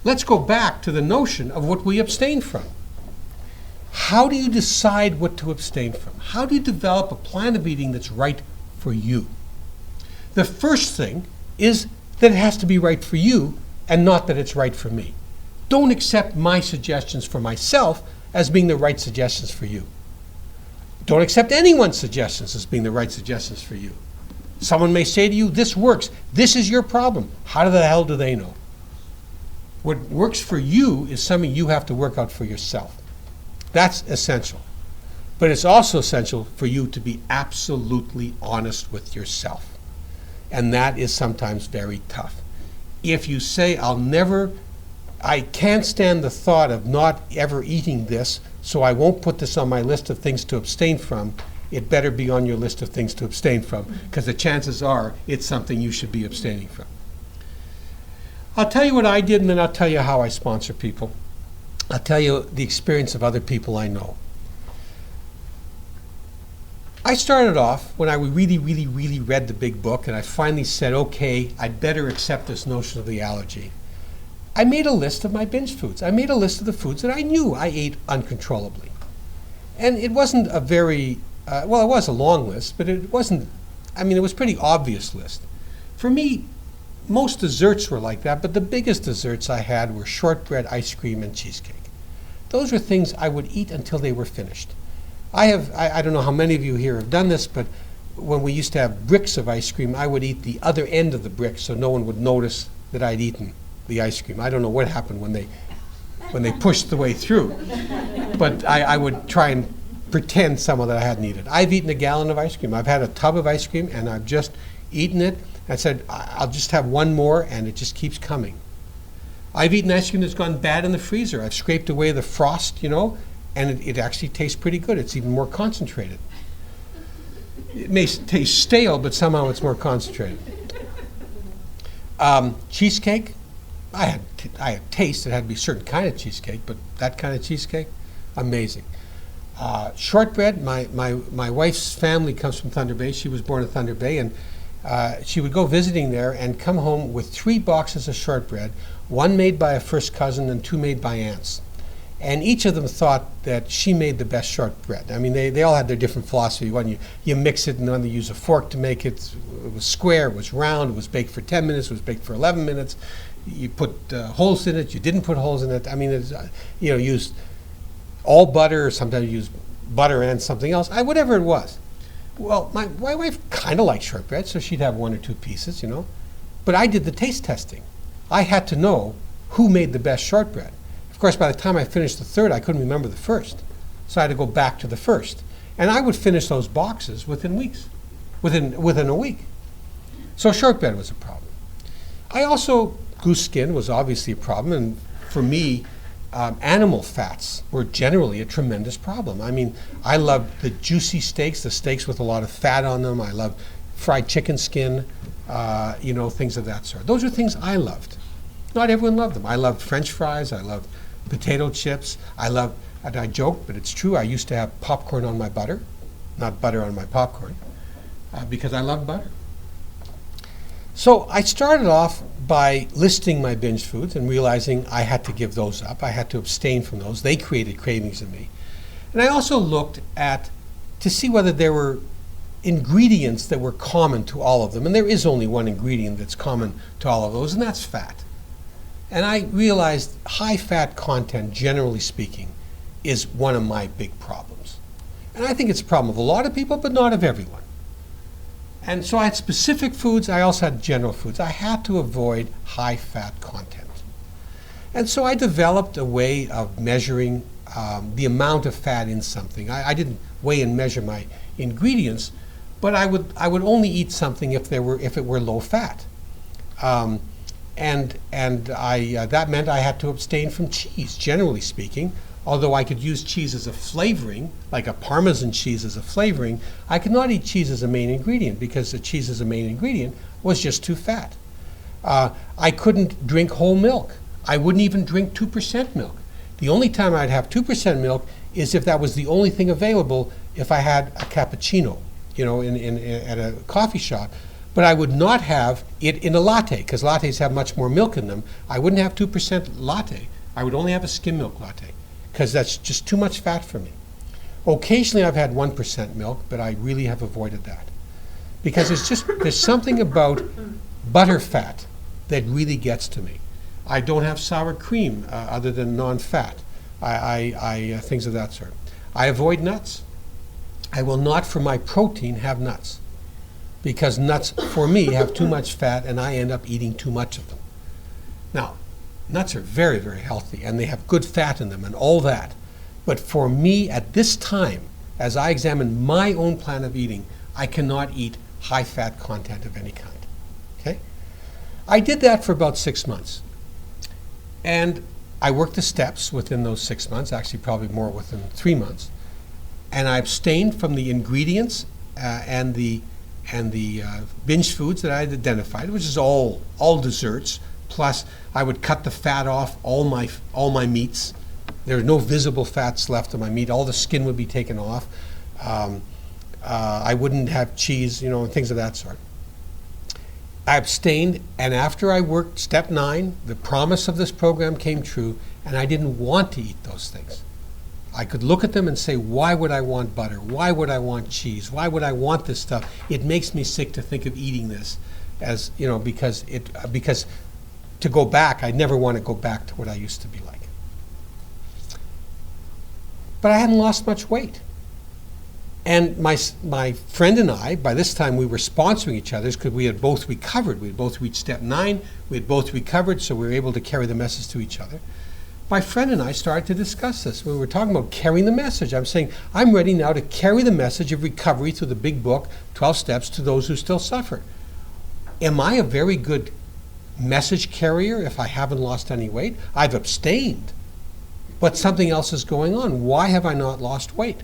Let's go back to the notion of what we abstain from. How do you decide what to abstain from? How do you develop a plan of eating that's right for you? The first thing is that it has to be right for you and not that it's right for me. Don't accept my suggestions for myself as being the right suggestions for you. Don't accept anyone's suggestions as being the right suggestions for you. Someone may say to you, this works, this is your problem. How the hell do they know? What works for you is something you have to work out for yourself. That's essential. But it's also essential for you to be absolutely honest with yourself. And that is sometimes very tough. If you say, I can't stand the thought of not ever eating this, so I won't put this on my list of things to abstain from, it better be on your list of things to abstain from, because the chances are it's something you should be abstaining from. I'll tell you what I did, and then I'll tell you how I sponsor people. I'll tell you the experience of other people I know. I started off when I really read the big book, and I finally said, okay, I'd better accept this notion of the allergy. I made a list of my binge foods. I made a list of the foods that I knew I ate uncontrollably. And it wasn't a very, it was a long list, but it wasn't, it was a pretty obvious list. For me, most desserts were like that, but the biggest desserts I had were shortbread, ice cream, and cheesecake. Those were things I would eat until they were finished. I don't know how many of you here have done this, but when we used to have bricks of ice cream, I would eat the other end of the brick so no one would notice that I'd eaten the ice cream. I don't know what happened when they pushed the way through, but I would try and pretend somehow that I hadn't eaten it. I've eaten a gallon of ice cream. I've had a tub of ice cream, and I've just eaten it. I said, I'll just have one more, and it just keeps coming. I've eaten ice cream that's gone bad in the freezer. I've scraped away the frost, and it actually tastes pretty good. It's even more concentrated. It may taste stale, but somehow it's more concentrated. Cheesecake, I had taste. It had to be a certain kind of cheesecake, but that kind of cheesecake, amazing. Shortbread, my wife's family comes from Thunder Bay. She was born in Thunder Bay, and she would go visiting there and come home with 3 boxes of shortbread, 1 made by a first cousin and 2 made by aunts. And each of them thought that she made the best shortbread. They all had their different philosophy. One, you mix it, and then you use a fork to make it. It was square, it was round, it was baked for 10 minutes, it was baked for 11 minutes. You put holes in it, you didn't put holes in it. Used all butter, or sometimes you use butter and something else, whatever it was. Well, my wife kind of liked shortbread, so she'd have 1 or 2 pieces, But I did the taste testing. I had to know who made the best shortbread. Of course, by the time I finished the third, I couldn't remember the first. So I had to go back to the first. And I would finish those boxes within weeks, within a week. So shortbread was a problem. Goose skin was obviously a problem, and for me, animal fats were generally a tremendous problem. I mean, I loved the juicy steaks, the steaks with a lot of fat on them. I loved fried chicken skin, things of that sort. Those are things I loved. Not everyone loved them. I loved French fries. I loved potato chips. And I joke, but it's true, I used to have popcorn on my butter, not butter on my popcorn, because I love butter. So I started off by listing my binge foods and realizing I had to give those up. I had to abstain from those. They created cravings in me. And I also looked to see whether there were ingredients that were common to all of them. And there is only one ingredient that's common to all of those, and that's fat. And I realized high fat content, generally speaking, is one of my big problems. And I think it's a problem of a lot of people, but not of everyone. And so I had specific foods, I also had general foods. I had to avoid high fat content. And so I developed a way of measuring the amount of fat in something. I didn't weigh and measure my ingredients, but I would only eat something if it were low fat. That meant I had to abstain from cheese, generally speaking. Although I could use cheese as a flavoring, like a Parmesan cheese as a flavoring, I could not eat cheese as a main ingredient because the cheese as a main ingredient was just too fat. I couldn't drink whole milk. I wouldn't even drink 2% milk. The only time I'd have 2% milk is if that was the only thing available if I had a cappuccino, at a coffee shop. But I would not have it in a latte because lattes have much more milk in them. I wouldn't have 2% latte. I would only have a skim milk latte, because that's just too much fat for me. Occasionally I've had 1% milk, but I really have avoided that. Because there's something about butter fat that really gets to me. I don't have sour cream other than non-fat, things of that sort. I avoid nuts. I will not, for my protein, have nuts. Because nuts, for me, have too much fat and I end up eating too much of them. Now, nuts are very, very healthy, and they have good fat in them and all that. But for me, at this time, as I examine my own plan of eating, I cannot eat high-fat content of any kind. Okay? I did that for about 6 months. And I worked the steps within those 6 months, actually probably more within 3 months. And I abstained from the ingredients and the binge foods that I had identified, which is all desserts. Plus, I would cut the fat off all my meats. There are no visible fats left on my meat. All the skin would be taken off. I wouldn't have cheese, and things of that sort. I abstained, and after I worked step 9, the promise of this program came true, and I didn't want to eat those things. I could look at them and say, why would I want butter? Why would I want cheese? Why would I want this stuff? It makes me sick to think of eating this, because to go back, I never want to go back to what I used to be like. But I hadn't lost much weight. And my friend and I, by this time we were sponsoring each other because we had both recovered. We had both reached step 9. We had both recovered, so we were able to carry the message to each other. My friend and I started to discuss this. We were talking about carrying the message. I'm saying, I'm ready now to carry the message of recovery through the big book, 12 Steps, to those who still suffer. Am I a very good message carrier if I haven't lost any weight? I've abstained, but something else is going on. Why have I not lost weight?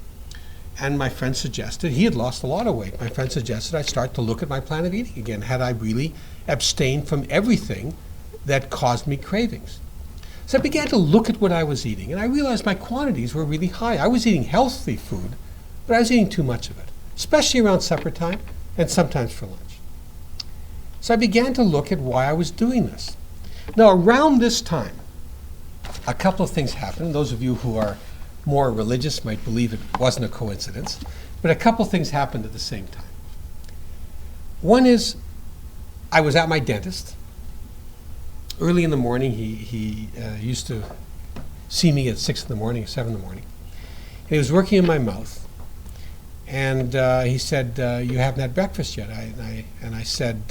And my friend suggested, he had lost a lot of weight. My friend suggested I start to look at my plan of eating again. Had I really abstained from everything that caused me cravings? So I began to look at what I was eating, and I realized my quantities were really high. I was eating healthy food, but I was eating too much of it, especially around supper time and sometimes for lunch. So I began to look at why I was doing this. Now, around this time, a couple of things happened. Those of you who are more religious might believe it wasn't a coincidence, but a couple of things happened at the same time. One is, I was at my dentist. Early in the morning, he used to see me at 6 in the morning, 7 in the morning. he was working in my mouth. And he said, you haven't had breakfast yet. I said,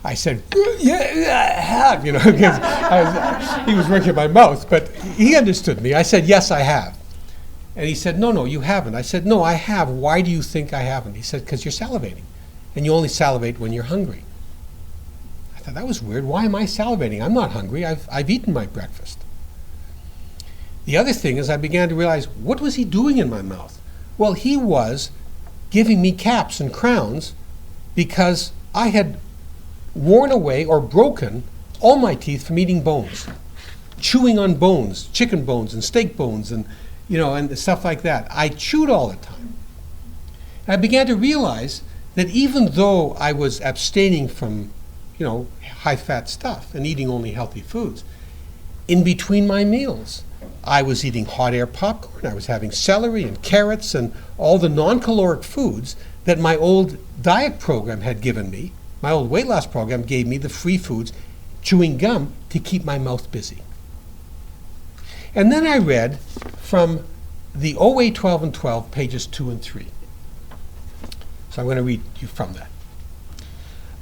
I said, yeah, I have, because he was working in my mouth. But he understood me. I said, yes, I have. And he said, no, you haven't. I said, no, I have. Why do you think I haven't? He said, because you're salivating. And you only salivate when you're hungry. I thought, that was weird. Why am I salivating? I'm not hungry. I've eaten my breakfast. The other thing is I began to realize, what was he doing in my mouth? Well, he was giving me caps and crowns because I had worn away or broken all my teeth from eating bones, chewing on bones, chicken bones and steak bones and stuff like that. I chewed all the time. And I began to realize that even though I was abstaining from, high-fat stuff and eating only healthy foods, in between my meals, I was eating hot air popcorn, I was having celery and carrots and all the non-caloric foods that my old diet program had given me. My old weight loss program gave me the free foods, chewing gum to keep my mouth busy. And then I read from the OA 12 and 12, pages 2 and 3. So I'm going to read you from that.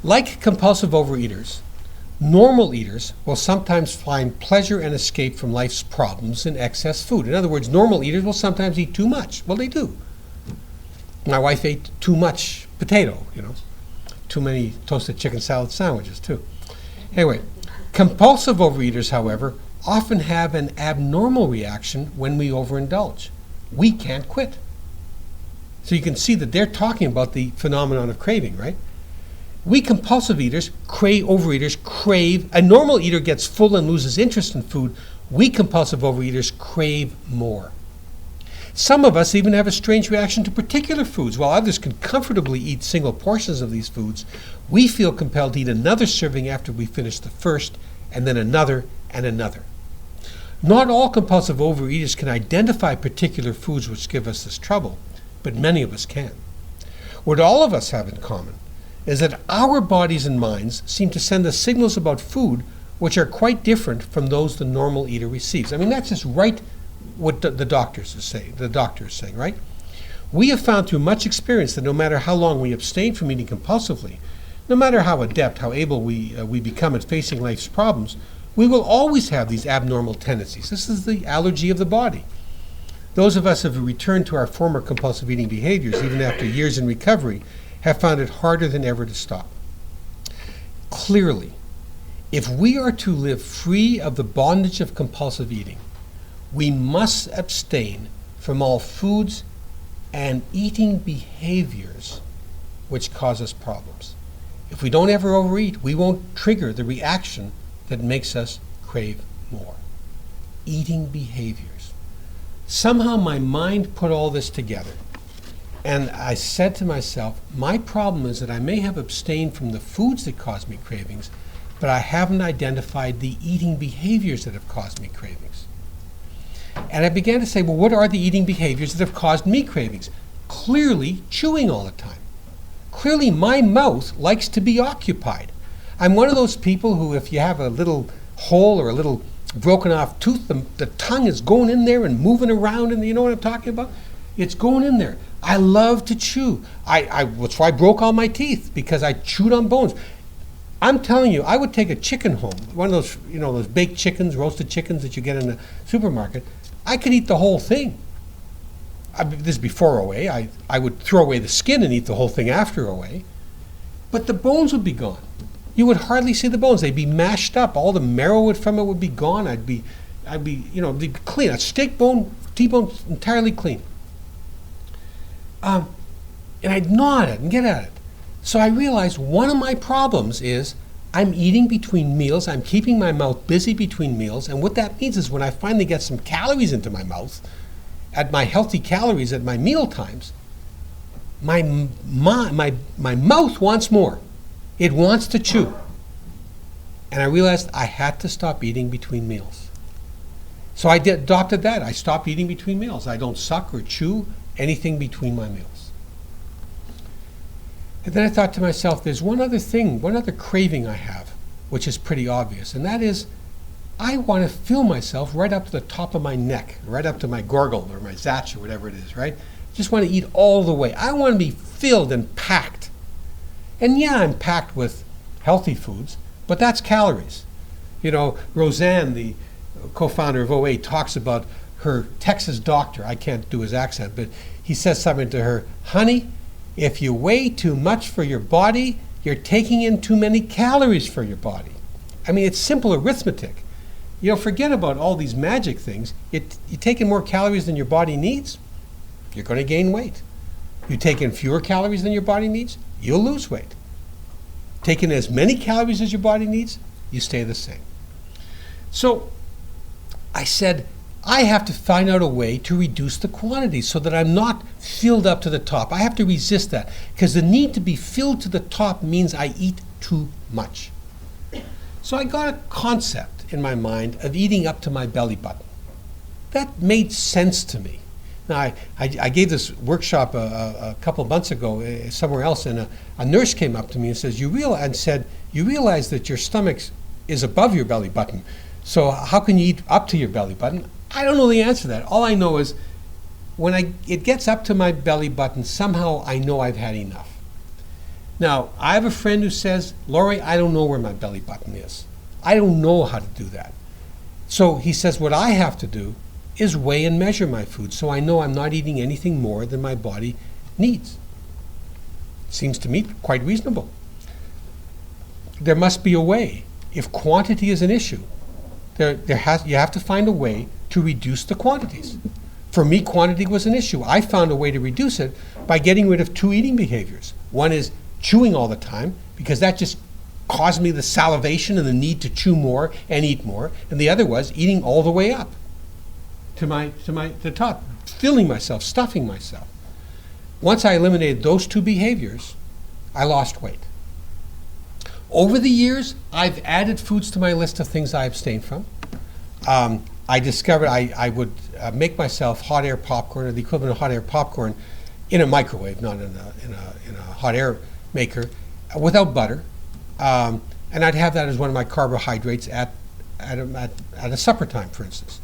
Like compulsive overeaters, normal eaters will sometimes find pleasure and escape from life's problems in excess food. In other words, normal eaters will sometimes eat too much. Well, they do. My wife ate too much potato, too many toasted chicken salad sandwiches, too. Anyway, compulsive overeaters, however, often have an abnormal reaction when we overindulge. We can't quit. So you can see that they're talking about the phenomenon of craving, right? We compulsive eaters, overeaters crave. A normal eater gets full and loses interest in food. We compulsive overeaters crave more. Some of us even have a strange reaction to particular foods. While others can comfortably eat single portions of these foods, we feel compelled to eat another serving after we finish the first, and then another and another. Not all compulsive overeaters can identify particular foods which give us this trouble, but many of us can. What all of us have in common is that our bodies and minds seem to send us signals about food which are quite different from those the normal eater receives. I mean, that's just right what the doctors are saying, right? We have found through much experience that no matter how long we abstain from eating compulsively, no matter how adept, how able we become at facing life's problems, we will always have these abnormal tendencies. This is the allergy of the body. Those of us who have returned to our former compulsive eating behaviors, even after years in recovery, have found it harder than ever to stop. Clearly, if we are to live free of the bondage of compulsive eating, we must abstain from all foods and eating behaviors which cause us problems. If we don't ever overeat, we won't trigger the reaction that makes us crave more. Eating behaviors. Somehow my mind put all this together. And I said to myself, my problem is that I may have abstained from the foods that cause me cravings, but I haven't identified the eating behaviors that have caused me cravings. And I began to say, well, what are the eating behaviors that have caused me cravings? Clearly, chewing all the time. Clearly, my mouth likes to be occupied. I'm one of those people who, if you have a little hole or a little broken off tooth, the tongue is going in there and moving around, and you know what I'm talking about? It's going in there. I love to chew. That's why I broke all my teeth, because I chewed on bones. I'm telling you, I would take a chicken home, one of those, those baked chickens, roasted chickens that you get in the supermarket. I could eat the whole thing. This is before OA. I would throw away the skin and eat the whole thing after OA. But the bones would be gone. You would hardly see the bones. They'd be mashed up. All the marrow from it would be gone. I'd be clean. A steak bone, T-bone, entirely clean. And I'd gnaw at it and get at it. So I realized one of my problems is I'm eating between meals. I'm keeping my mouth busy between meals. And what that means is when I finally get some calories into my mouth, at my healthy calories at my meal times, my mouth wants more. It wants to chew. And I realized I had to stop eating between meals. So I adopted that. I stopped eating between meals. I don't suck or chew anything between my meals. And then I thought to myself, there's one other thing, one other craving I have, which is pretty obvious, and that is I want to fill myself right up to the top of my neck, right up to my gorgle or my zatch or whatever it is, right? Just want to eat all the way. I want to be filled and packed. And yeah, I'm packed with healthy foods, but that's calories. You know, Roseanne, the co-founder of OA, talks about her Texas doctor. I can't do his accent, but he says something to her, honey, if you weigh too much for your body, you're taking in too many calories for your body. I mean, it's simple arithmetic. You know, forget about all these magic things. You're taking more calories than your body needs, you're going to gain weight. You take in fewer calories than your body needs, you'll lose weight. Taking as many calories as your body needs, you stay the same. So I said, I have to find out a way to reduce the quantity so that I'm not filled up to the top. I have to resist that, because the need to be filled to the top means I eat too much. So I got a concept in my mind of eating up to my belly button. That made sense to me. Now, I gave this workshop a couple of months ago somewhere else, and a nurse came up to me and said, you realize that your stomach is above your belly button, so how can you eat up to your belly button? I don't know the answer to that. All I know is when it gets up to my belly button, somehow I know I've had enough. Now, I have a friend who says, Lawrie, I don't know where my belly button is. I don't know how to do that. So he says what I have to do is weigh and measure my food so I know I'm not eating anything more than my body needs. Seems to me quite reasonable. There must be a way. If quantity is an issue, you have to find a way to reduce the quantities. For me, quantity was an issue. I found a way to reduce it by getting rid of two eating behaviors. One is chewing all the time, because that just caused me the salivation and the need to chew more and eat more. And the other was eating all the way up to the top, filling myself, stuffing myself. Once I eliminated those two behaviors, I lost weight. Over the years, I've added foods to my list of things I abstain from. I discovered I would make myself hot air popcorn, or the equivalent of hot air popcorn, in a microwave, not in a hot air maker, without butter. And I'd have that as one of my carbohydrates at a supper time, for instance.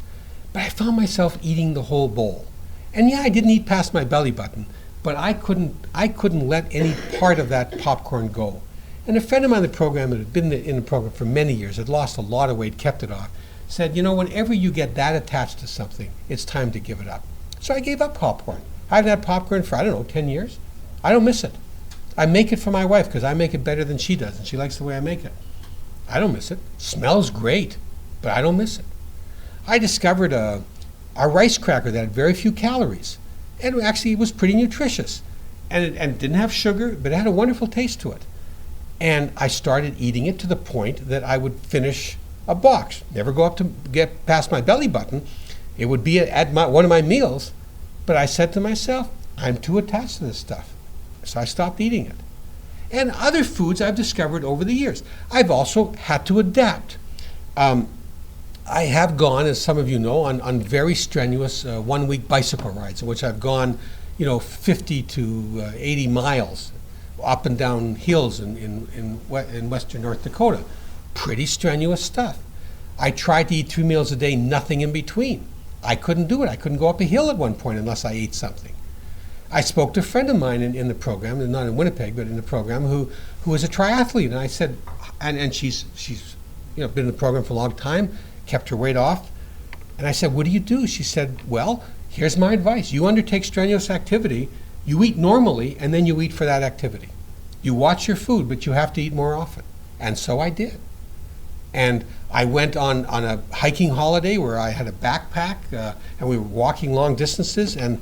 But I found myself eating the whole bowl. And yeah, I didn't eat past my belly button, but I couldn't let any part of that popcorn go. And a friend of mine in the program that had been in the program for many years, had lost a lot of weight, kept it off, said, you know, whenever you get that attached to something, it's time to give it up. So I gave up popcorn. I haven't had popcorn for, 10 years. I don't miss it. I make it for my wife because I make it better than she does, and she likes the way I make it. I don't miss it. Smells great, but I don't miss it. I discovered a rice cracker that had very few calories, and actually it was pretty nutritious, and it didn't have sugar, but it had a wonderful taste to it. And I started eating it to the point that I would finish a box, never go up to get past my belly button. It would be at one of my meals, but I said to myself, I'm too attached to this stuff. So I stopped eating it. And other foods I've discovered over the years. I've also had to adapt. I have gone, as some of you know, on very strenuous 1-week bicycle rides, in which I've gone, 50 to 80 miles up and down hills in western North Dakota. Pretty strenuous stuff. I tried to eat 3 meals a day, nothing in between. I couldn't do it. I couldn't go up a hill at one point unless I ate something. I spoke to a friend of mine in the program, not in Winnipeg, but in the program, who was a triathlete, and I said, and she's been in the program for a long time, kept her weight off, and I said, what do you do? She said, well, here's my advice. You undertake strenuous activity, you eat normally, and then you eat for that activity. You watch your food, but you have to eat more often. And so I did. And I went on a hiking holiday where I had a backpack, and we were walking long distances, and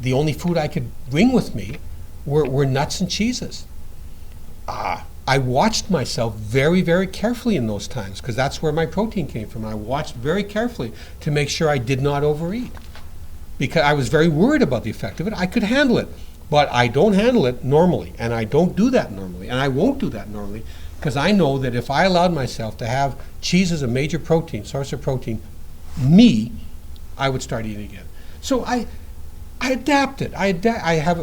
the only food I could bring with me were nuts and cheeses. I watched myself very, very carefully in those times, because that's where my protein came from. I watched very carefully to make sure I did not overeat, because I was very worried about the effect of it. I could handle it, but I don't handle it normally, and I don't do that normally, and I won't do that normally, because I know that if I allowed myself to have cheese as a major source of protein, I would start eating again. So I adapted.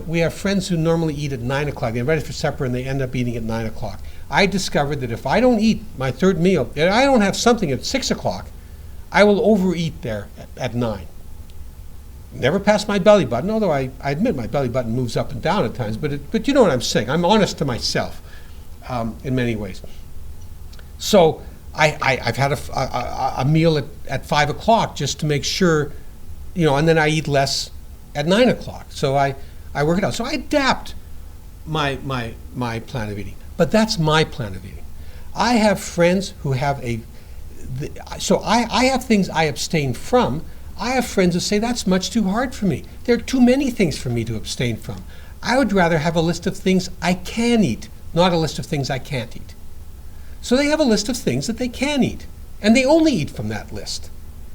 We have friends who normally eat at 9 o'clock. They're ready for supper and they end up eating at 9 o'clock. I discovered that if I don't eat my third meal, and I don't have something at 6 o'clock, I will overeat there at 9. Never past my belly button, although I admit my belly button moves up and down at times, but you know what I'm saying. I'm honest to myself in many ways. So I've had a meal at 5 o'clock just to make sure, and then I eat less at 9 o'clock. So I work it out. So I adapt my plan of eating. But that's my plan of eating. I have friends who have so I have things I abstain from. I have friends who say that's much too hard for me. There are too many things for me to abstain from. I would rather have a list of things I can eat, not a list of things I can't eat. So they have a list of things that they can eat, and they only eat from that list.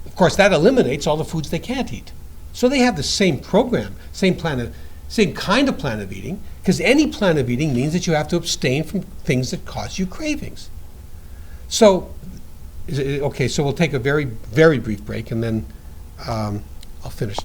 Of course, that eliminates all the foods they can't eat. So they have the same program, same kind of plan of eating, because any plan of eating means that you have to abstain from things that cause you cravings. So, okay, so we'll take a very, very brief break, and then I'll finish.